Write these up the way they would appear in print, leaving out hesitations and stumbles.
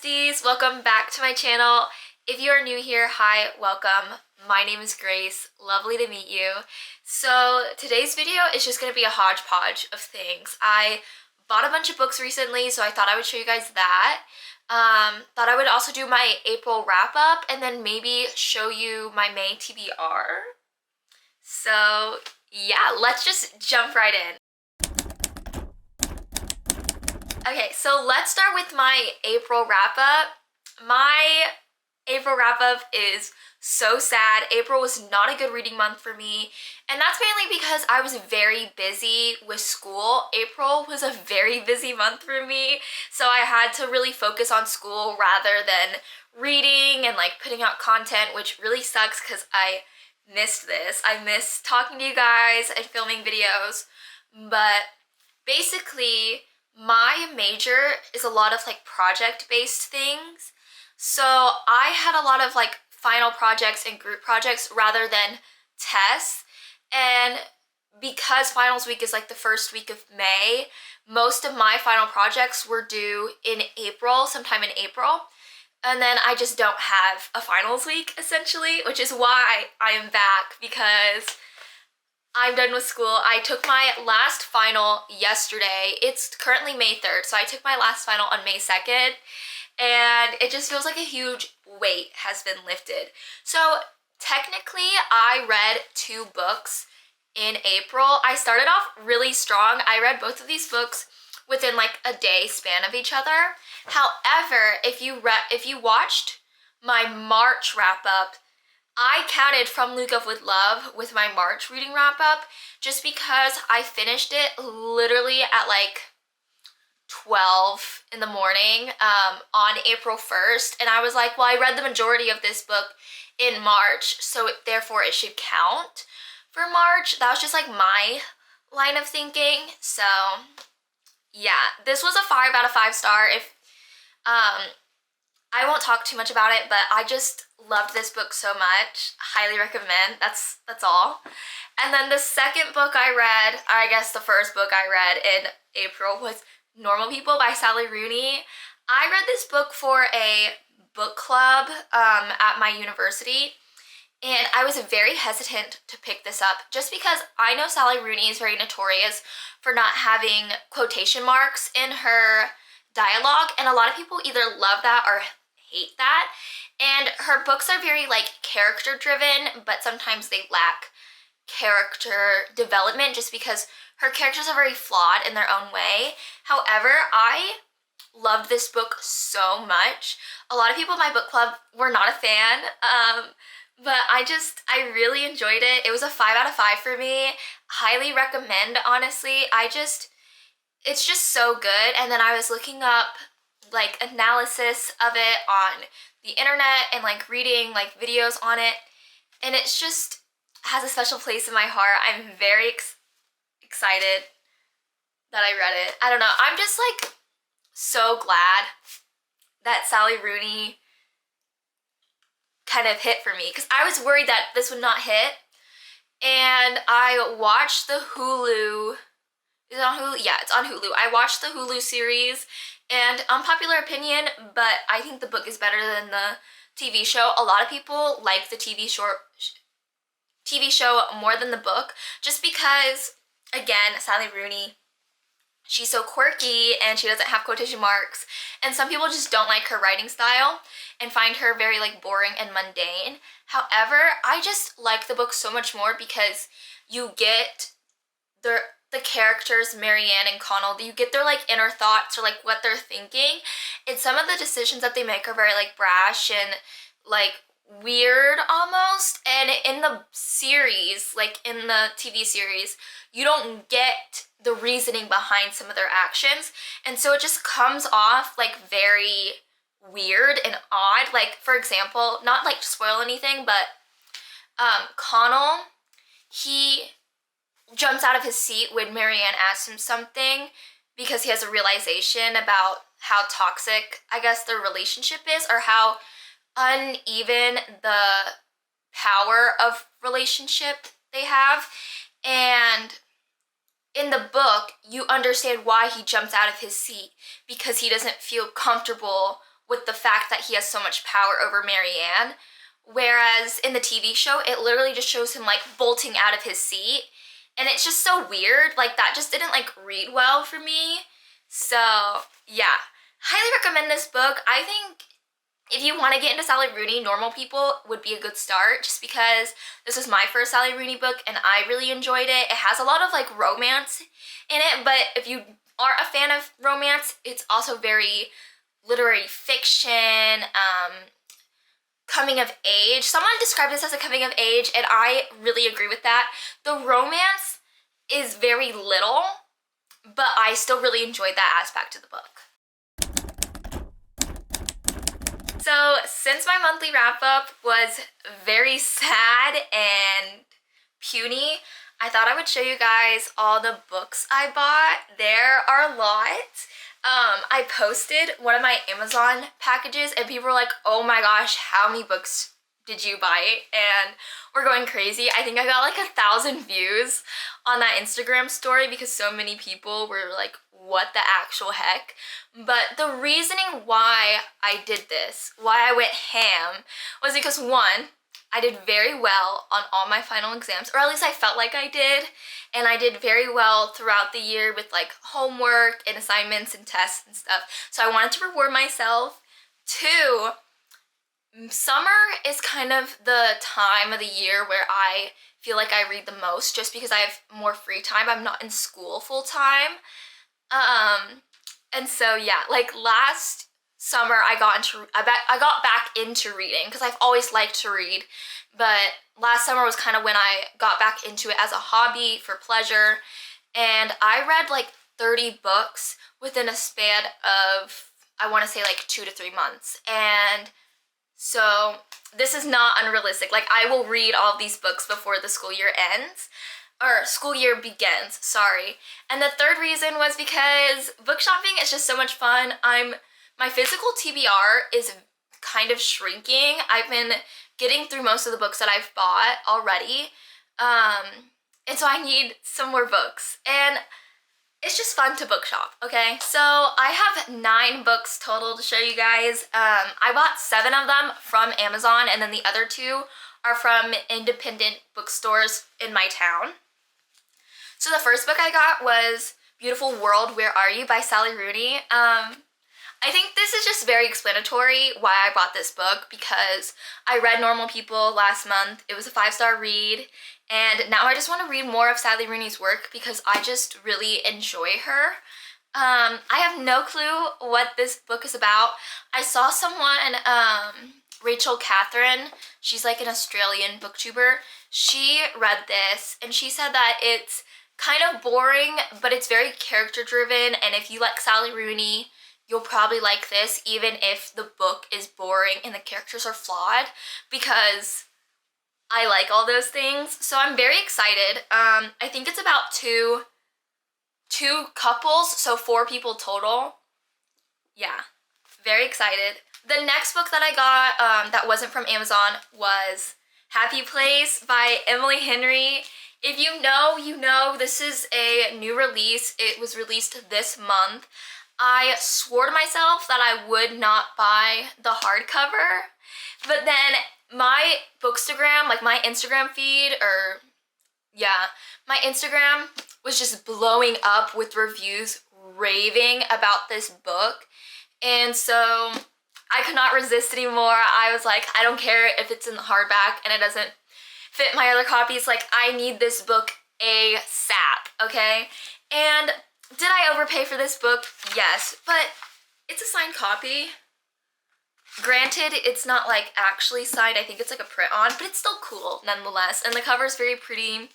besties, welcome back to my channel. If you are new here, hi, welcome. My name is Grace, lovely to meet you. So today's video is just going to be a hodgepodge of things. I bought a bunch of books recently, so I thought I would show you guys that. Thought I would also do my April wrap up and then maybe show you my May TBR. So yeah, let's just jump right in. Okay, so let's start with my April wrap-up. My April wrap-up is so sad. April was not a good reading month for me, and that's mainly because I was very busy with school. April was a very busy month for me, so I had to really focus on school rather than reading and like putting out content, which really sucks because I missed this. I miss talking to you guys and filming videos, but basically, my major is a lot of like project-based things. So I had a lot of like final projects and group projects rather than tests. And because finals week is like the first week of May, most of my final projects were due in April, sometime in April. And then I just don't have a finals week essentially, which is why I am back, because I'm done with school. I took my last final yesterday. It's currently May 3rd, so I took my last final on May 2nd, and it just feels like a huge weight has been lifted. So technically, I read 2 books in April. I started off really strong. I read both of these books within like a day span of each other. However, if you watched my March wrap-up, I counted From Luke of With Love with my March reading wrap-up just because I finished it literally at like 12 in the morning on April 1st, and I was like, well, I read the majority of this book in March, so therefore it should count for March. That was just like my line of thinking. So yeah, this was a 5 out of 5 star. If I won't talk too much about it, but I just loved this book so much. Highly recommend. That's all. And then the second book I read, or I guess the first book I read in April, was Normal People by Sally Rooney. I read this book for a book club at my university, and I was very hesitant to pick this up just because I know Sally Rooney is very notorious for not having quotation marks in her dialogue, and a lot of people either love that or hate that. And her books are very like character driven, but sometimes they lack character development just because her characters are very flawed in their own way. However, I loved this book so much. A lot of people in my book club were not a fan, but I really enjoyed it. It was a 5 out of 5 for me. Highly recommend, honestly. It's just so good. And then I was looking up like analysis of it on the internet and like reading like videos on it, and it's just has a special place in my heart. I'm very excited that I read it. I don't know, I'm just like so glad that Sally Rooney kind of hit for me, because I was worried that this would not hit. And I watched the Hulu, is it on Hulu? Yeah, it's on Hulu. I watched the Hulu series, and unpopular opinion, but I think the book is better than the TV show. A lot of people like the TV show more than the book, just because, again, Sally Rooney, she's so quirky and she doesn't have quotation marks, and some people just don't like her writing style and find her very like boring and mundane. However, I just like the book so much more because you get the characters, Marianne and Connell, you get their like inner thoughts or like what they're thinking, and some of the decisions that they make are very like brash and like weird almost. And in the series, like in the TV series, you don't get the reasoning behind some of their actions, and so it just comes off like very weird and odd. Like, for example, not like to spoil anything, but Connell, he jumps out of his seat when Marianne asks him something because he has a realization about how toxic, I guess, their relationship is, or how uneven the power of relationship they have. And in the book, you understand why he jumps out of his seat, because he doesn't feel comfortable with the fact that he has so much power over Marianne. Whereas in the TV show, it literally just shows him like bolting out of his seat. And it's just so weird. Like that just didn't like read well for me. So yeah, highly recommend this book. I think if you want to get into Sally Rooney, Normal People would be a good start, just because this was my first Sally Rooney book and I really enjoyed it. It has a lot of like romance in it, but if you are a fan of romance, it's also very literary fiction, coming of age. Someone described this as a coming of age, and I really agree with that. The romance is very little, but I still really enjoyed that aspect of the book. So since my monthly wrap-up was very sad and puny, I thought I would show you guys all the books I bought. There are a lot. I posted one of my Amazon packages and people were like, oh my gosh, how many books did you buy? And we're going crazy. I think I got like 1,000 views on that Instagram story because so many people were like, what the actual heck? But the reasoning why I did this, why I went ham, was because one, I did very well on all my final exams, or at least I felt like I did, and I did very well throughout the year with like homework and assignments and tests and stuff, so I wanted to reward myself. Two, summer is kind of the time of the year where I feel like I read the most, just because I have more free time. I'm not in school full time. And so yeah, like last summer I got back into reading because I've always liked to read, but last summer was kind of when I got back into it as a hobby for pleasure, and I read like 30 books within a span of, I want to say like 2 to 3 months. And so this is not unrealistic. Like I will read all of these books before the school year ends. Or school year begins, sorry. And the third reason was because book shopping is just so much fun. My physical TBR is kind of shrinking. I've been getting through most of the books that I've bought already. And so I need some more books. And it's just fun to book shop, okay? So I have 9 books total to show you guys. I bought 7 of them from Amazon, and then the other 2 are from independent bookstores in my town. So the first book I got was Beautiful World, Where Are You by Sally Rooney. I think this is just very explanatory why I bought this book, because I read Normal People last month. It was a 5-star read, and now I just want to read more of Sally Rooney's work because I just really enjoy her. I have no clue what this book is about. I saw someone, Rachel Catherine, she's like an Australian booktuber, she read this and she said that it's kind of boring, but it's very character driven, and if you like Sally Rooney, you'll probably like this, even if the book is boring and the characters are flawed, because I like all those things. So I'm very excited. I think it's about two couples, so 4 people total. Yeah, very excited. The next book that I got that wasn't from Amazon was Happy Place by Emily Henry. If you know, you know. This is a new release. It was released this month. I swore to myself that I would not buy the hardcover, but then my Bookstagram, like my Instagram feed, or yeah, my Instagram was just blowing up with reviews raving about this book, and so I could not resist anymore. I was like, I don't care if it's in the hardback and it doesn't fit my other copies, like I need this book ASAP, okay? And did I overpay for this book? Yes, but it's a signed copy. Granted, it's not like actually signed, I think it's like a print on, but it's still cool nonetheless, and the cover is very pretty.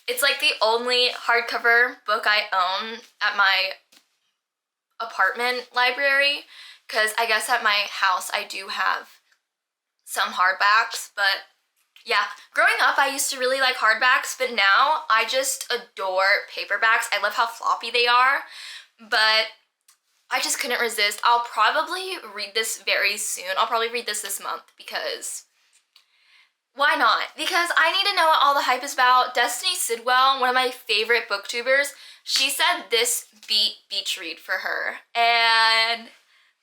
It's like the only hardcover book I own at my apartment library, because I guess at my house I do have some hardbacks, but yeah, growing up I used to really like hardbacks, but now I just adore paperbacks. I love how floppy they are, but I just couldn't resist. I'll probably read this very soon. I'll probably read this month, because why not? Because I need to know what all the hype is about. Destiny Sidwell, one of my favorite booktubers, she said this beat beach read for her, and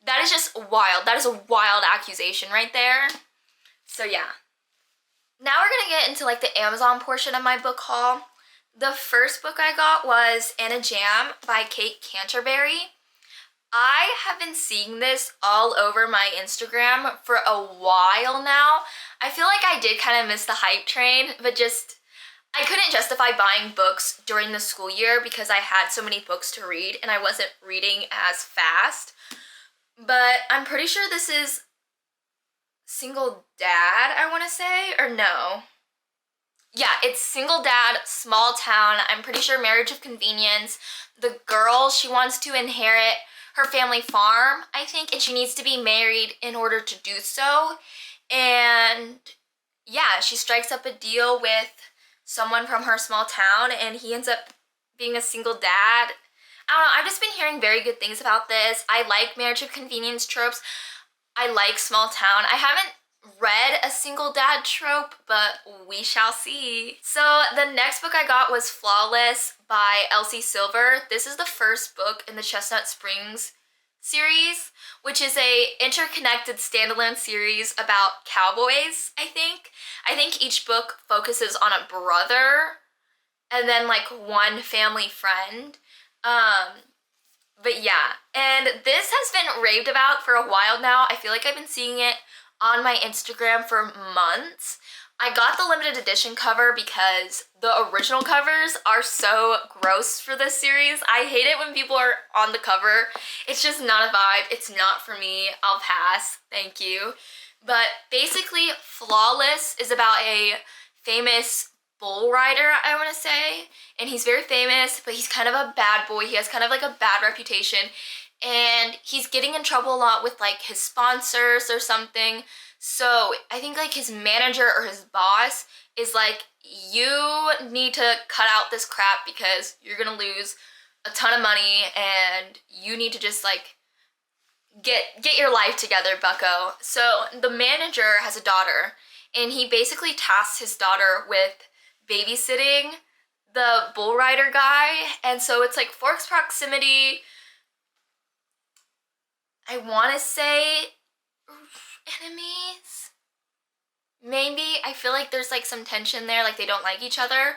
That is just wild. That is a wild accusation right there. So yeah. Now we're gonna get into like the Amazon portion of my book haul. The first book I got was Anna Jam by Kate Canterbury. I have been seeing this all over my Instagram for a while now. I feel like I did kind of miss the hype train, but just I couldn't justify buying books during the school year because I had so many books to read and I wasn't reading as fast. But I'm pretty sure this is Single Dad, I want to say, or no. Yeah, it's Single Dad, Small Town. I'm pretty sure Marriage of Convenience. The girl, she wants to inherit her family farm, I think, and she needs to be married in order to do so. And yeah, she strikes up a deal with someone from her small town and he ends up being a single dad. I don't know, I've just been hearing very good things about this. I like Marriage of Convenience tropes. I like small town. I haven't read a single dad trope, but we shall see. So the next book I got was Flawless by Elsie Silver. This is the first book in the Chestnut Springs series, which is a interconnected standalone series about cowboys, I think. I think each book focuses on a brother and then like one family friend. But yeah, and this has been raved about for a while now. I feel like I've been seeing it on my Instagram for months. I got the limited edition cover because the original covers are so gross for this series. I hate it when people are on the cover. It's just not a vibe. It's not for me. I'll pass. Thank you. But basically, Flawless is about a famous bull rider, I want to say, and he's very famous, but he's kind of a bad boy. He has kind of like a bad reputation, and he's getting in trouble a lot with like his sponsors or something. So I think like his manager or his boss is like, you need to cut out this crap because you're gonna lose a ton of money and you need to just like get your life together, bucko. So the manager has a daughter and he basically tasks his daughter with babysitting the bull rider guy, and so it's like forced proximity. I want to say enemies, maybe. I feel like there's like some tension there, like they don't like each other.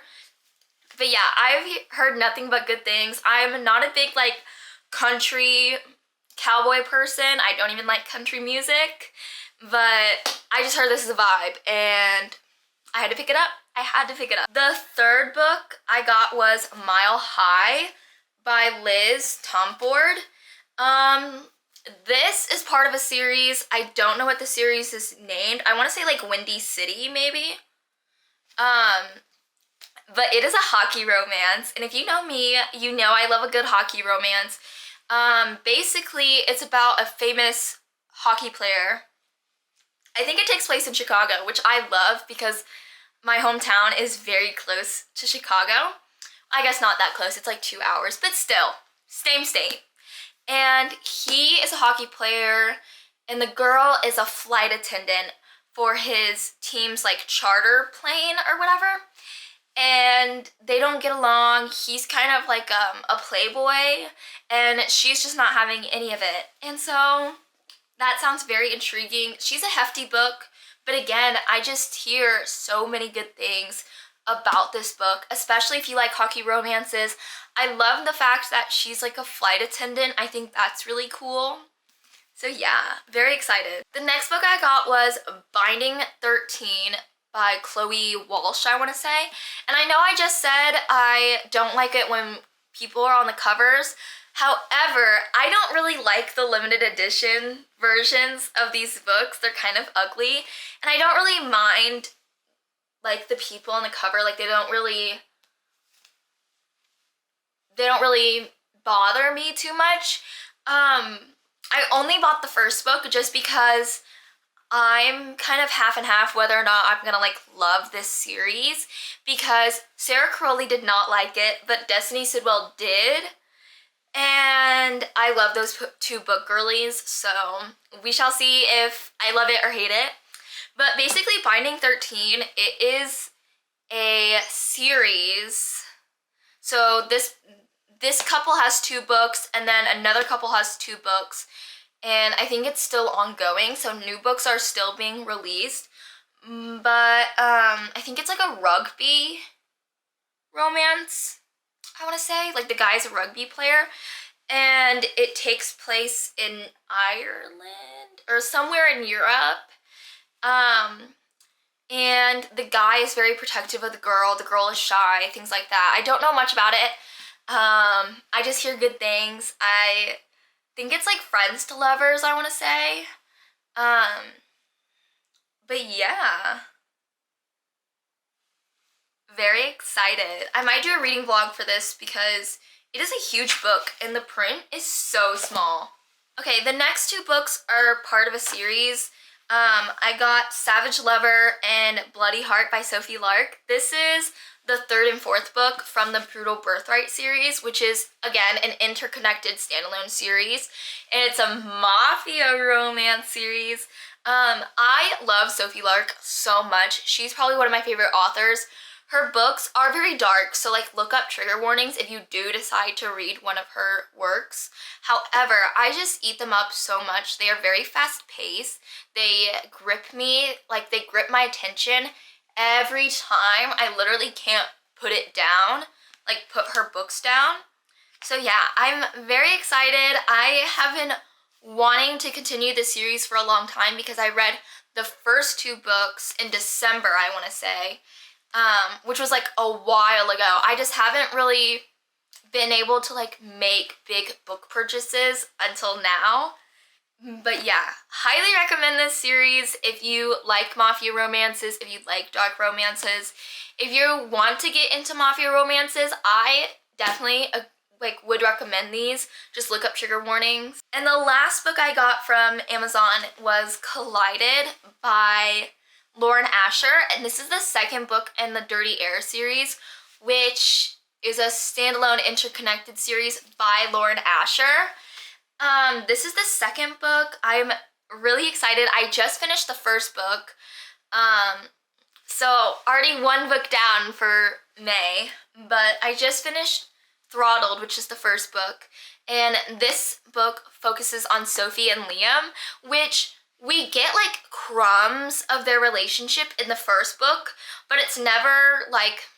But yeah, I've heard nothing but good things. I'm not a big like country cowboy person. I don't even like country music, but I just heard this is a vibe and I had to pick it up. I had to pick it up. The third book I got was Mile High by Liz Tomford. This is part of a series. I don't know what the series is named. I want to say like Windy City, maybe. But it is a hockey romance, and if you know me, you know I love a good hockey romance. Basically, it's about a famous hockey player. I think it takes place in Chicago, which I love because my hometown is very close to Chicago. I guess not that close, it's like 2 hours, but still, same state. And he is a hockey player, and the girl is a flight attendant for his team's like charter plane or whatever. And they don't get along. He's kind of like a playboy, and she's just not having any of it. And so that sounds very intriguing. She's a hefty book, but again, I just hear so many good things about this book, especially if you like hockey romances. I love the fact that she's like a flight attendant. I think that's really cool. So yeah, very excited. The next book I got was Binding 13 by Chloe Walsh, I want to say. And I know I just said I don't like it when people are on the covers. However, I don't really like the limited edition versions of these books. They're kind of ugly. And I don't really mind like the people on the cover. Like they don't really bother me too much. I only bought the first book just because I'm kind of half and half whether or not I'm gonna like love this series, because Sarah Crowley did not like it, but Destiny Sidwell did. And I love those two book girlies, so we shall see if I love it or hate it. But basically, Binding 13, it is a series. So this couple has 2 books, and then another couple has 2 books. and I think it's still ongoing, so new books are still being released. But I think it's like a rugby romance, I want to say. Like the guy's a rugby player, and it takes place in Ireland or somewhere in Europe. Um, and the guy is very protective of the girl is shy, things like that. I don't know much about it. I just hear good things. I think it's like friends to lovers, I want to say. But yeah, very excited. I might do a reading vlog for this because it is a huge book and the print is so small. Okay, the next two books are part of a series. I got Savage Lover and Bloody Heart by Sophie Lark. This is the third and fourth book from the Brutal Birthright series, which is, again, an interconnected standalone series. And it's a mafia romance series. I love Sophie Lark so much. She's probably one of my favorite authors. Her books are very dark, so like look up trigger warnings if you do decide to read one of her works. However, I just eat them up so much. They are very fast paced. They grip me, like they grip my attention every time. I literally can't put it down, like put her books down. So yeah, I'm very excited. I have been wanting to continue this series for a long time because I read the first two books in December, I want to say. Which was like a while ago. I just haven't really been able to like make big book purchases until now. But yeah, highly recommend this series if you like mafia romances, if you like dark romances. If you want to get into mafia romances, I definitely would recommend these. Just look up trigger warnings. And the last book I got from Amazon was Collided by Lauren Asher, and this is the second book in the Dirty Air series, which is a standalone interconnected series by Lauren Asher. This is the second book. I'm really excited. I just finished the first book, so already one book down for May, but I just finished Throttled, which is the first book, and this book focuses on Sophie and Liam, which we get like crumbs of their relationship in the first book, but it's never like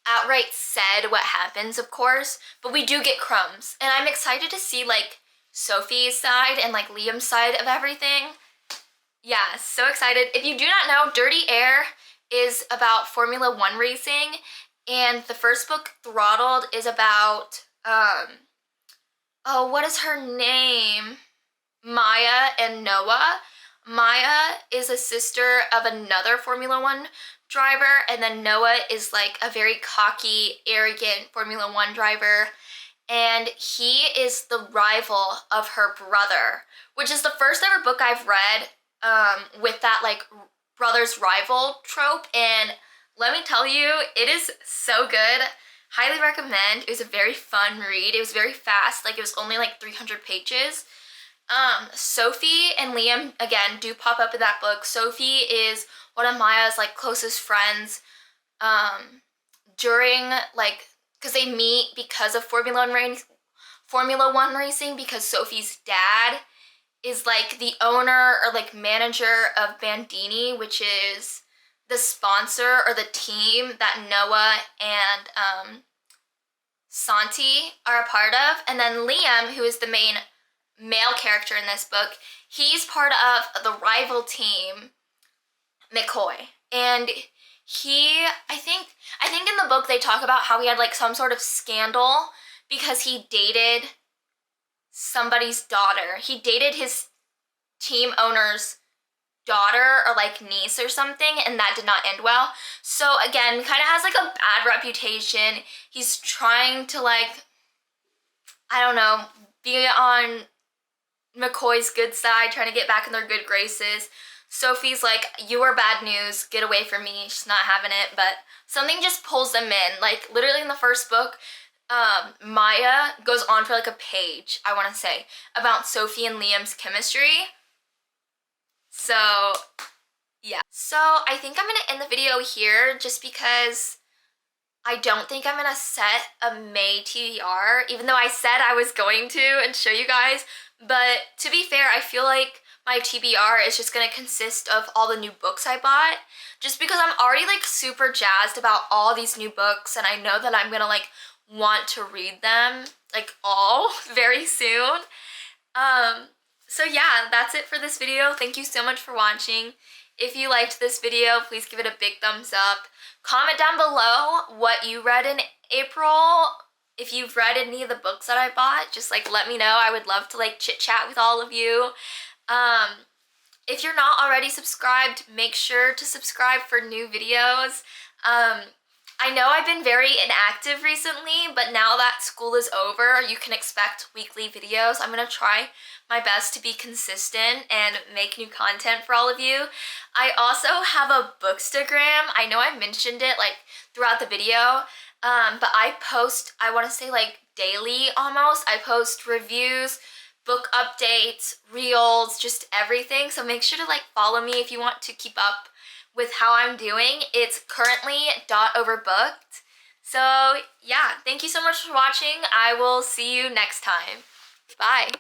outright said what happens, of course, but we do get crumbs. And I'm excited to see like Sophie's side and like Liam's side of everything. Yeah, so excited. If you do not know, Dirty Air is about Formula One racing, and the first book, Throttled, is about, oh, what is her name? Maya and Noah. Maya is a sister of another Formula One driver, and then Noah is like a very cocky, arrogant Formula One driver, and he is the rival of her brother, which is the first ever book I've read with that like brother's rival trope, and let me tell you, it is so good. Highly recommend. It was a very fun read. It was very fast, like it was only like 300 pages. Sophie and Liam, again, do pop up in that book. Sophie is one of Maya's, like, closest friends, during, like, because they meet because of Formula One racing, because Sophie's dad is, like, the owner or, like, manager of Bandini, which is the sponsor or the team that Noah and, Santi are a part of. And then Liam, who is the main male character in this book, he's part of the rival team, McCoy. And I think in the book they talk about how he had like some sort of scandal because he dated somebody's daughter. He dated his team owner's daughter or like niece or something, and that did not end well. So again, kind of has like a bad reputation. He's trying to like, I don't know, be on McCoy's good side, trying to get back in their good graces. Sophie's like, you are bad news, get away from me. She's not having it, but something just pulls them in. Like literally in the first book, Maya goes on for like a page, I want to say, about Sophie and Liam's chemistry. So yeah. So I think I'm going to end the video here just because I don't think I'm going to set a May TBR, even though I said I was going to and show you guys. But to be fair, I feel like my TBR is just gonna consist of all the new books I bought, just because I'm already like super jazzed about all these new books, and I know that I'm gonna like want to read them like all very soon. So yeah, that's it for this video. Thank you so much for watching. If you liked this video, please give it a big thumbs up. Comment down below what you read in April. If you've read any of the books that I bought, just like let me know. I would love to like chit chat with all of you. If you're not already subscribed, make sure to subscribe for new videos. I know I've been very inactive recently, but now that school is over, you can expect weekly videos. I'm gonna try my best to be consistent and make new content for all of you. I also have a bookstagram. I know I mentioned it like throughout the video, but I post, I wanna say like daily almost. I post reviews, book updates, reels, just everything. So make sure to like follow me if you want to keep up with how I'm doing. It's currently .overbooked. So yeah, thank you so much for watching. I will see you next time. Bye.